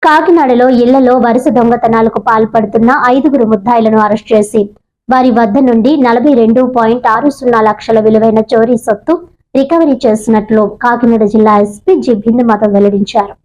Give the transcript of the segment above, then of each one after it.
కాకినాడలో ఇళ్లలో వరుస దొంగతనాలకు పాల్పడుతున్న 5 ముద్దాయిలను అరెస్ట్ చేసి వారి వద్ద నుండి 42.60 లక్షల విలువైన చోరీ సొత్తు రికవరీ చేసినట్లు కాకినాడ జిల్లా ఎస్పీ జి బిందు మాధవ్ వెల్లడించారు.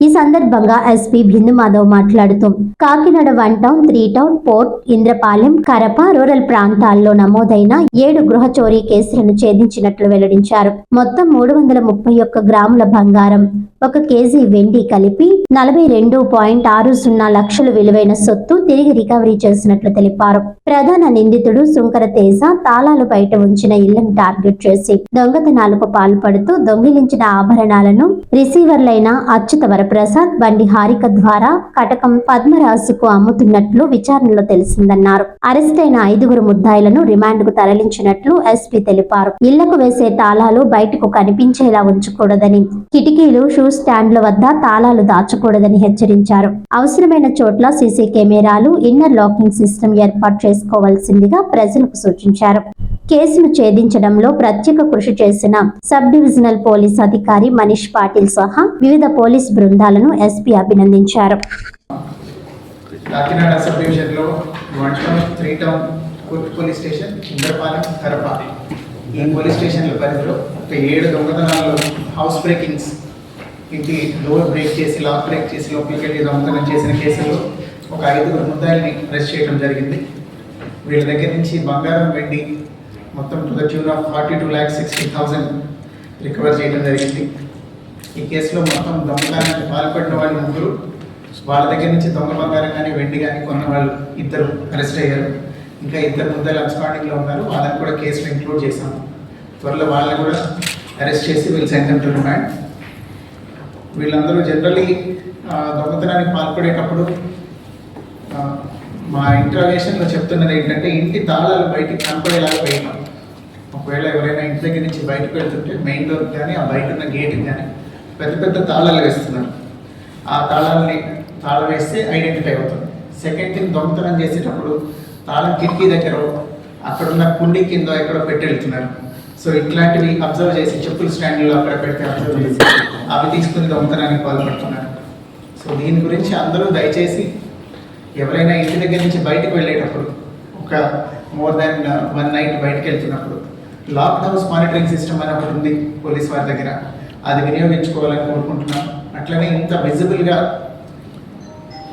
ఈ సందర్భంగా ఎస్పీ బిందు మాధవ్ మాట్లాడుతూ Kakinada 1 town, 3 town, port, Indrapalem, Karapa rural ప్రాంతాల్లో నమోదైన 7 గృహ చోరీ కేసులను ఛేదించినట్లు వెల్లడించారు. మొత్తం 331 గ్రాముల బంగారం, 1 కేజీ వెండి కలిపి 42.60 లక్షలు విలువైన సొత్తు తిరిగి రికవరీ చేసినట్లు తెలిపారు. ప్రధాన నిందితుడు సుంకర తేజ తాళాలు బయట ఉంచిన ఇళ్లను టార్గెట్ చేసి దొంగతనాలకు పాల్పడుతూ దొంగిలించిన ఆభరణాలను రిసీవర్లైన అచ్యుత ప్రసాద్, బండి హారిక ద్వారా కటకం పద్మరాజుకు అమ్ముతున్నట్లు విచారణలో తెలిసిందన్నారు. అరెస్ట్ అయిన 5 ముద్దాయిలను రిమాండ్ కు తరలించినట్లు ఎస్పీ తెలిపారు. ఇళ్లకు వేసే తాళాలు బయటకు కనిపించేలా ఉంచకూడదని, కిటికీలు, షూ స్టాండ్ల వద్ద తాళాలు దాచకూడదని హెచ్చరించారు. అవసరమైన చోట్ల సీసీ కెమెరాలు, ఇన్నర్ లాకింగ్ సిస్టమ్ ఏర్పాటు చేసుకోవాల్సిందిగా ప్రజలకు సూచించారు. కేసును ఛేదించడంలో ప్రత్యేక కృషి చేసిన సబ్ డివిజనల్ పోలీస్ అధికారి మనీష్ పాటిల్ సహా వివిధ పోలీస్ బృందాలను ఎస్పీ అభినందించారు. కాకినాడ సబ్ డివిజన్ లో 1 town, 3 town, court police station, Indrapalem, Karapa ఈ పోలీస్ స్టేషన్ల పరిధిలో 7 దొంగతనాలు, హౌస్ బ్రేకింగ్స్, ఇంటి డోర్ బ్రేక్ చేసి, లాక్ బ్రేక్ చేసి లోపలికి వెళ్ళి దొంగతనం చేసిన కేసులో ఒక 5 ముద్దాయిల్ని అరెస్ట్ చేయడం జరిగింది. వీళ్ళ దగ్గర నుంచి బంగారం, వెండి మొత్తం to the tune of 42,60,000 recover చేయడం జరిగింది. ఈ కేసులో మొత్తం దొంగతనానికి పాల్పడిన వాళ్ళు 3, వాళ్ళ దగ్గర నుంచి దొంగ బంగారం కానీ వెండి కానీ కొన్న వాళ్ళు 2 అరెస్ట్ అయ్యారు. ఇంకా 2 ముద్దాయిలు అబ్స్కాండింగ్లో ఉన్నారు. వాళ్ళని కూడా కేసులో ఇంక్లూడ్ చేశాము. త్వరలో వాళ్ళని కూడా అరెస్ట్ చేసి వీళ్ళు సెండ్ టు రిమాండ్. వీళ్ళందరూ జనరలీ దొంగతనానికి పాల్పడేటప్పుడు మా ఇంట్రాగేషన్లో చెప్తున్నది ఏంటంటే, ఇంటి తాళాలు బయటికి కనపడేలాగా వేయటం. ఒకవేళ ఎవరైనా ఇంటి దగ్గర నుంచి బయటకు వెళ్తుంటే మెయిన్ డోర్ కానీ ఆ బయట ఉన్న గేట్కి కానీ పెద్ద పెద్ద తాళాలు వేస్తున్నారు. ఆ తాళం వేస్తే ఐడెంటిఫై అవుతుంది. సెకండ్ థింగ్, దొంగతనం చేసేటప్పుడు తాళం కిటికీ దగ్గర అక్కడున్న కుండి కింద ఎక్కడో పెట్టి వెళ్తున్నారు. సో ఇట్లాంటివి అబ్జర్వ్ చేసి, చెప్పుల స్టాండ్లో అక్కడ పెడితే అబ్జర్వ్ చేసి అవి తీసుకుని దొంగతనానికి పాల్పడుతున్నారు. సో దీని గురించి అందరూ దయచేసి ఎవరైనా ఇంటి దగ్గర నుంచి బయటకు వెళ్ళేటప్పుడు, ఒక మోర్ దాన్ 1 నైట్ బయటకు వెళ్తున్నప్పుడు లాక్ హౌస్ మానిటరింగ్ సిస్టమ్ అని ఒకటి ఉంది పోలీస్ వారి దగ్గర, అది వినియోగించుకోవాలని కోరుకుంటున్నాం. అట్లనే ఇంత విజిబుల్గా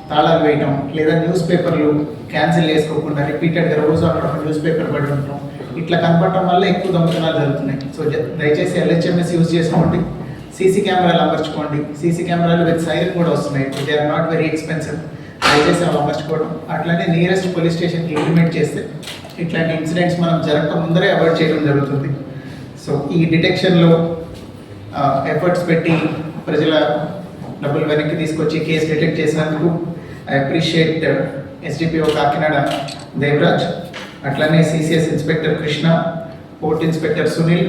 తాళాలు వేయటం, లేదా న్యూస్ పేపర్లు క్యాన్సిల్ చేసుకోకుండా రిపీటెడ్గా రోజు అక్కడ ఒక న్యూస్ పేపర్ పడి ఉండటం, ఇట్లా కనపడటం వల్ల ఎక్కువ దొంగతనాలు జరుగుతున్నాయి. సో దయచేసి LHMS యూజ్ చేసుకోండి, సీసీ కెమెరాలు అమర్చుకోండి. సీసీ కెమెరాలు విత్ సైరన్ కూడా వస్తున్నాయి. They are not very expensive. దయచేసి అవి అమర్చుకోవడం, అట్లనే నియరెస్ట్ పోలీస్ స్టేషన్కి ఇంటిమేట్ చేస్తే ఇట్లాంటి ఇన్సిడెంట్స్ మనం జరగక ముందరే అవాయిడ్ చేయడం జరుగుతుంది. సో ఈ డిటెక్షన్లో ఎఫర్ట్స్ పెట్టి ప్రజల డబ్బులు వెనక్కి తీసుకొచ్చి కేసు డిటెక్ట్ చేసినందుకు I appreciate SDPO Kakinada Devaraj, అట్లనే CCS inspector Krishna, port inspector Sunil,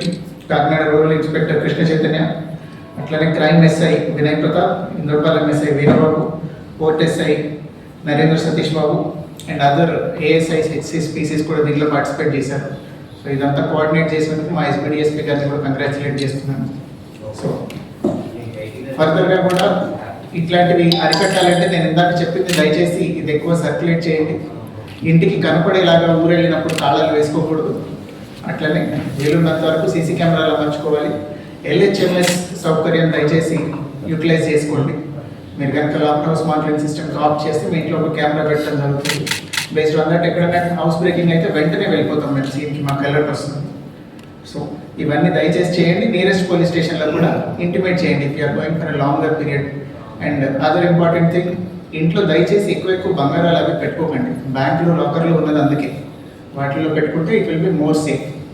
Kakinada rural inspector Krishna Chaitanya, అట్లనే crime SI Vinay Pratap, Indrapalem SI Veerababu, port SI Narendra Satish Babu and other ASIs, HCs, PCs కూడా దీంట్లో పార్టిసిపేట్ చేశారు. సో ఇదంతా కోఆర్డినేట్ చేసినందుకు మా SPDSP గారిని కూడా కంగ్రాచులేట్ చేస్తున్నాను. సో ఫర్దర్గా కూడా ఇట్లాంటివి అరికట్టాలంటే నేను ఇందాక చెప్పింది, దయచేసి ఇది ఎక్కువ సర్క్యులేట్ చేయండి. ఇంటికి కనపడేలాగా ఊరెళ్ళినప్పుడు తాళాలు వేసుకోకూడదు. అట్లనే వీలున్నంత వరకు సీసీ కెమెరాలు అమర్చుకోవాలి. LHMS సౌకర్యం దయచేసి యూటిలైజ్ చేసుకోండి. మీరు కనుక lock house monitoring system off చేస్తే మీ ఇంట్లో ఒక కెమెరా పెట్టడం జరుగుతుంది. బేస్డ్ ఆన్ దట్ ఎక్కడైనా హౌస్ బ్రేకింగ్ అయితే వెంటనే వెళ్ళిపోతాం మేము సీన్కి, మాకు అలర్ట్ వస్తుంది. సో ఇవన్నీ దయచేసి చేయండి. నియరెస్ట్ పోలీస్ స్టేషన్లో కూడా ఇంటిమేట్ చేయండి if you're going for a longer period. And other important thing, ఇంట్లో దయచేసి ఎక్కువ బంగారాలు అవి పెట్టుకోకండి. బ్యాంకులో, లాకర్లో ఉన్నది అందుకే వాటిలో పెట్టుకుంటే it will be more safe.